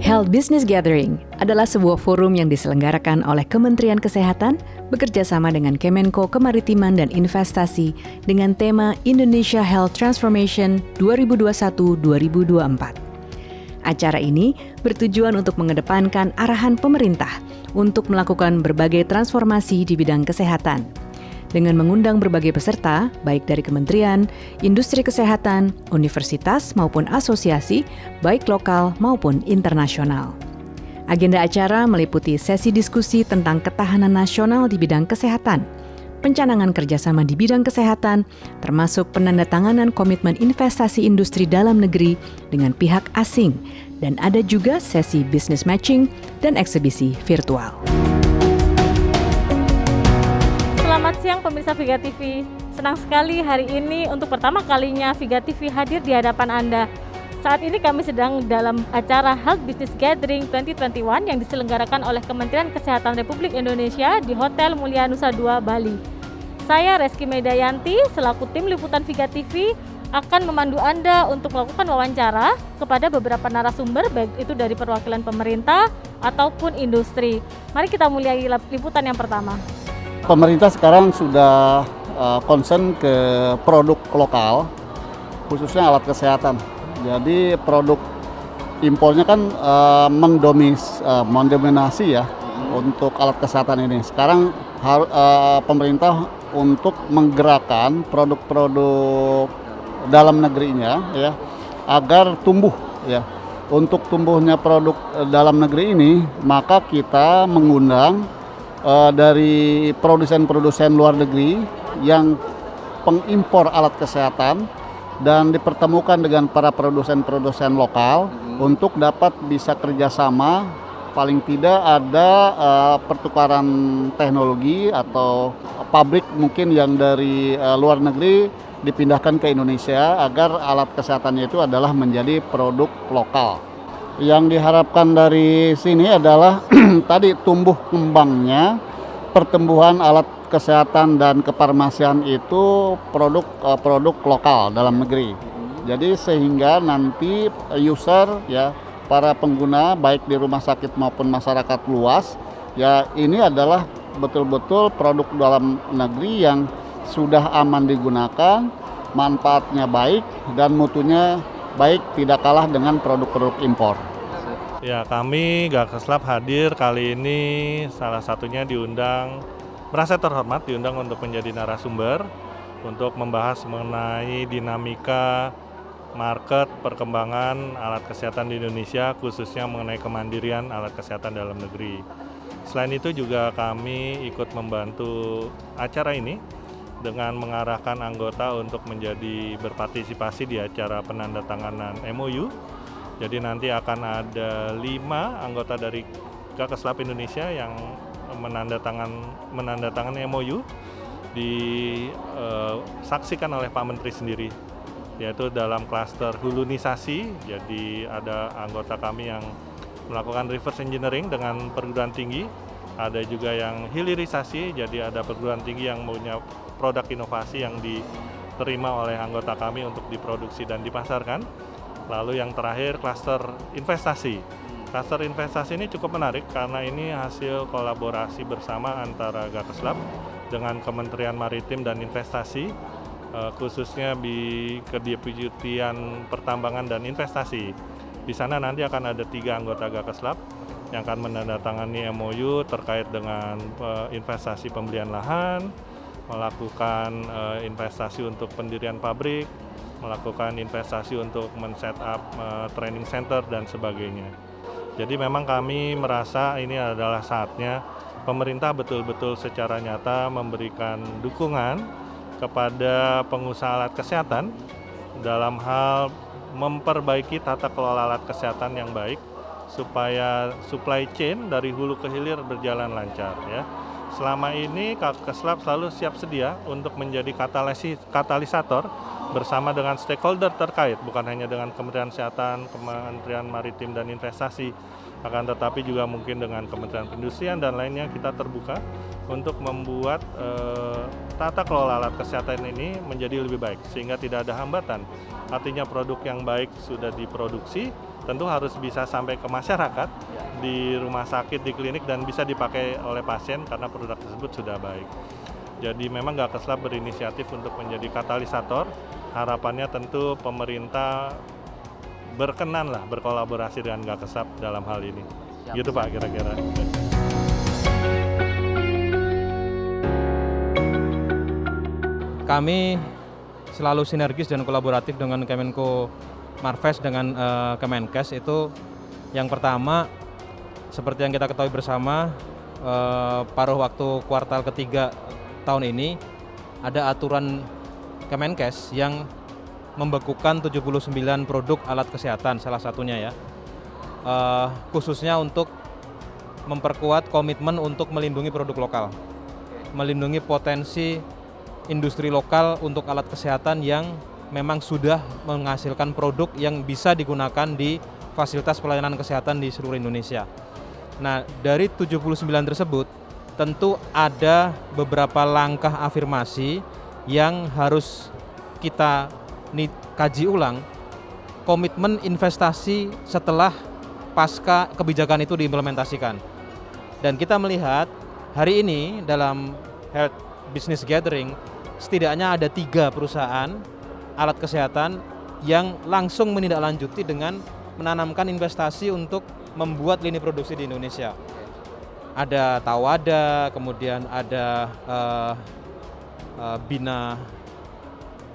Health Business Gathering adalah sebuah forum yang diselenggarakan oleh Kementerian Kesehatan bekerjasama dengan Kemenko Kemaritiman dan Investasi dengan tema Indonesia Health Transformation 2021-2024. Acara ini bertujuan untuk mengedepankan arahan pemerintah untuk melakukan berbagai transformasi di bidang kesehatan dengan mengundang berbagai peserta, baik dari kementerian, industri kesehatan, universitas maupun asosiasi, baik lokal maupun internasional. Agenda acara meliputi sesi diskusi tentang ketahanan nasional di bidang kesehatan, pencanangan kerjasama di bidang kesehatan, termasuk penandatanganan komitmen investasi industri dalam negeri dengan pihak asing, dan ada juga sesi business matching dan eksibisi virtual. Selamat siang pemirsa Viga TV. Senang sekali hari ini untuk pertama kalinya Viga TV hadir di hadapan Anda. Saat ini kami sedang dalam acara Health Business Gathering 2021 yang diselenggarakan oleh Kementerian Kesehatan Republik Indonesia di Hotel Mulia Nusa Dua, Bali. Saya Reski Medayanti selaku tim liputan Viga TV akan memandu Anda untuk melakukan wawancara kepada beberapa narasumber baik itu dari perwakilan pemerintah ataupun industri. Mari kita mulai liputan yang pertama. Pemerintah sekarang sudah concern ke produk lokal, khususnya alat kesehatan. Jadi produk impornya kan mendominasi ya untuk alat kesehatan ini. Sekarang pemerintah untuk menggerakkan produk-produk dalam negerinya ya agar tumbuh ya. Untuk tumbuhnya produk dalam negeri ini, maka kita mengundang dari produsen-produsen luar negeri yang pengimpor alat kesehatan dan dipertemukan dengan para produsen-produsen lokal untuk dapat bisa kerjasama. Paling tidak ada pertukaran teknologi atau pabrik mungkin yang dari luar negeri dipindahkan ke Indonesia agar alat kesehatannya itu adalah menjadi produk lokal. Yang diharapkan dari sini adalah tadi tumbuh kembangnya pertumbuhan alat kesehatan dan kefarmasian itu produk lokal dalam negeri. Jadi sehingga nanti user ya para pengguna baik di rumah sakit maupun masyarakat luas ya ini adalah betul-betul produk dalam negeri yang sudah aman digunakan, manfaatnya baik dan mutunya baik, tidak kalah dengan produk-produk impor. Ya, kami Gakeslab hadir kali ini salah satunya merasa terhormat diundang untuk menjadi narasumber untuk membahas mengenai dinamika market perkembangan alat kesehatan di Indonesia, khususnya mengenai kemandirian alat kesehatan dalam negeri. Selain itu juga kami ikut membantu acara ini dengan mengarahkan anggota untuk menjadi berpartisipasi di acara penandatanganan MOU. Jadi nanti akan ada 5 anggota dari Gakeslab Indonesia yang menandatangan MOU disaksikan oleh Pak Menteri sendiri, yaitu dalam klaster hulunisasi. Jadi ada anggota kami yang melakukan reverse engineering dengan perguruan tinggi, ada juga yang hilirisasi, jadi ada perguruan tinggi yang punya produk inovasi yang diterima oleh anggota kami untuk diproduksi dan dipasarkan. Lalu yang terakhir klaster investasi. Klaster investasi ini cukup menarik karena ini hasil kolaborasi bersama antara Gakeslab dengan Kementerian Maritim dan Investasi, khususnya di Kedeputian Pertambangan dan Investasi. Di sana nanti akan ada 3 anggota Gakeslab yang akan menandatangani MOU terkait dengan investasi pembelian lahan, melakukan investasi untuk pendirian pabrik, melakukan investasi untuk men-set up training center dan sebagainya. Jadi memang kami merasa ini adalah saatnya pemerintah betul-betul secara nyata memberikan dukungan kepada pengusaha alat kesehatan dalam hal memperbaiki tata kelola alat kesehatan yang baik supaya supply chain dari hulu ke hilir berjalan lancar ya. Selama ini Gakeslab selalu siap sedia untuk menjadi katalisator bersama dengan stakeholder terkait, bukan hanya dengan Kementerian Kesehatan, Kementerian Maritim dan Investasi, akan tetapi juga mungkin dengan Kementerian Perindustrian dan lainnya. Kita terbuka untuk membuat tata kelola alat kesehatan ini menjadi lebih baik sehingga tidak ada hambatan. Artinya produk yang baik sudah diproduksi tentu harus bisa sampai ke masyarakat, di rumah sakit, di klinik, dan bisa dipakai oleh pasien karena produk tersebut sudah baik. Jadi memang Gakes Lab berinisiatif untuk menjadi katalisator. Harapannya tentu pemerintah berkenan lah berkolaborasi dengan Gakes Lab dalam hal ini. Gitu Pak kira-kira. Kami selalu sinergis dan kolaboratif dengan Kemenko Marves dengan Kemenkes. Itu yang pertama, seperti yang kita ketahui bersama, paruh waktu kuartal ketiga tahun ini ada aturan Kemenkes yang membekukan 79 produk alat kesehatan, salah satunya ya, khususnya untuk memperkuat komitmen untuk melindungi produk lokal, melindungi potensi industri lokal untuk alat kesehatan yang memang sudah menghasilkan produk yang bisa digunakan di fasilitas pelayanan kesehatan di seluruh Indonesia. Nah, dari 79 tersebut tentu ada beberapa langkah afirmasi yang harus kita kaji ulang, komitmen investasi setelah pasca kebijakan itu diimplementasikan. Dan kita melihat hari ini dalam Health Business Gathering setidaknya ada 3 perusahaan alat kesehatan yang langsung menindaklanjuti dengan menanamkan investasi untuk membuat lini produksi di Indonesia. Ada Tawada, kemudian ada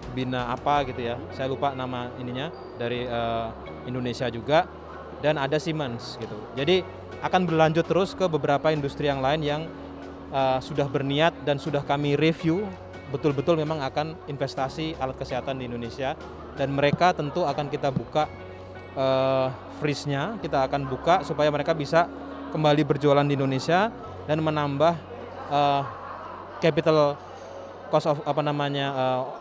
Bina apa gitu ya, saya lupa nama ininya, dari Indonesia juga, dan ada Siemens gitu. Jadi akan berlanjut terus ke beberapa industri yang lain yang sudah berniat dan sudah kami review betul-betul memang akan investasi alat kesehatan di Indonesia, dan mereka tentu akan kita buka freeze-nya, kita akan buka supaya mereka bisa kembali berjualan di Indonesia dan menambah capital cost of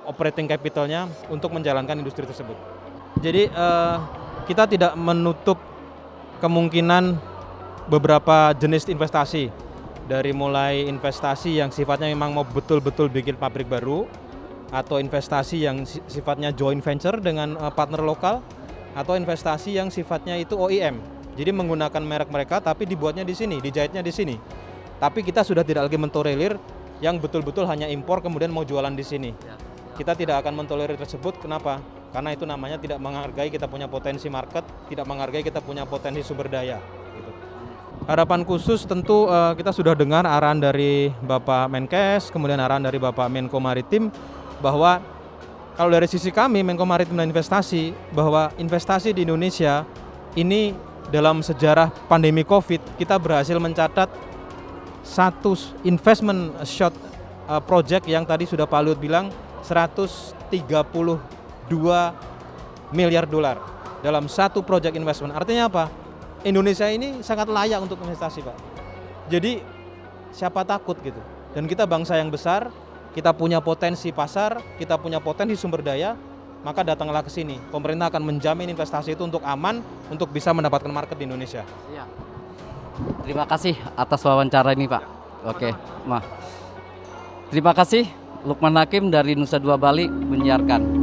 operating capitalnya untuk menjalankan industri tersebut. Jadi kita tidak menutup kemungkinan beberapa jenis investasi, dari mulai investasi yang sifatnya memang mau betul-betul bikin pabrik baru, atau investasi yang sifatnya joint venture dengan partner lokal, atau investasi yang sifatnya itu OEM. Jadi menggunakan merek mereka tapi dibuatnya di sini, dijahitnya di sini. Tapi kita sudah tidak lagi mentolerir yang betul-betul hanya impor kemudian mau jualan di sini. Kita tidak akan mentolerir tersebut. Kenapa? Karena itu namanya tidak menghargai kita punya potensi market, tidak menghargai kita punya potensi sumber daya. Gitu. Harapan khusus tentu kita sudah dengar arahan dari Bapak Menkes, kemudian arahan dari Bapak Menko Maritim, bahwa kalau dari sisi kami Menko Maritim dan Investasi, bahwa investasi di Indonesia ini dalam sejarah pandemi COVID kita berhasil mencatat satu investment shot project yang tadi sudah Pak Luhut bilang 132 miliar dolar dalam satu project investment. Artinya apa? Indonesia ini sangat layak untuk investasi, Pak. Jadi siapa takut gitu. Dan kita bangsa yang besar, kita punya potensi pasar, kita punya potensi sumber daya, maka datanglah ke sini. Pemerintah akan menjamin investasi itu untuk aman, untuk bisa mendapatkan market di Indonesia. Iya. Terima kasih atas wawancara ini, Pak. Oke, Terima kasih Lukman Hakim dari Nusa Dua Bali menyiarkan.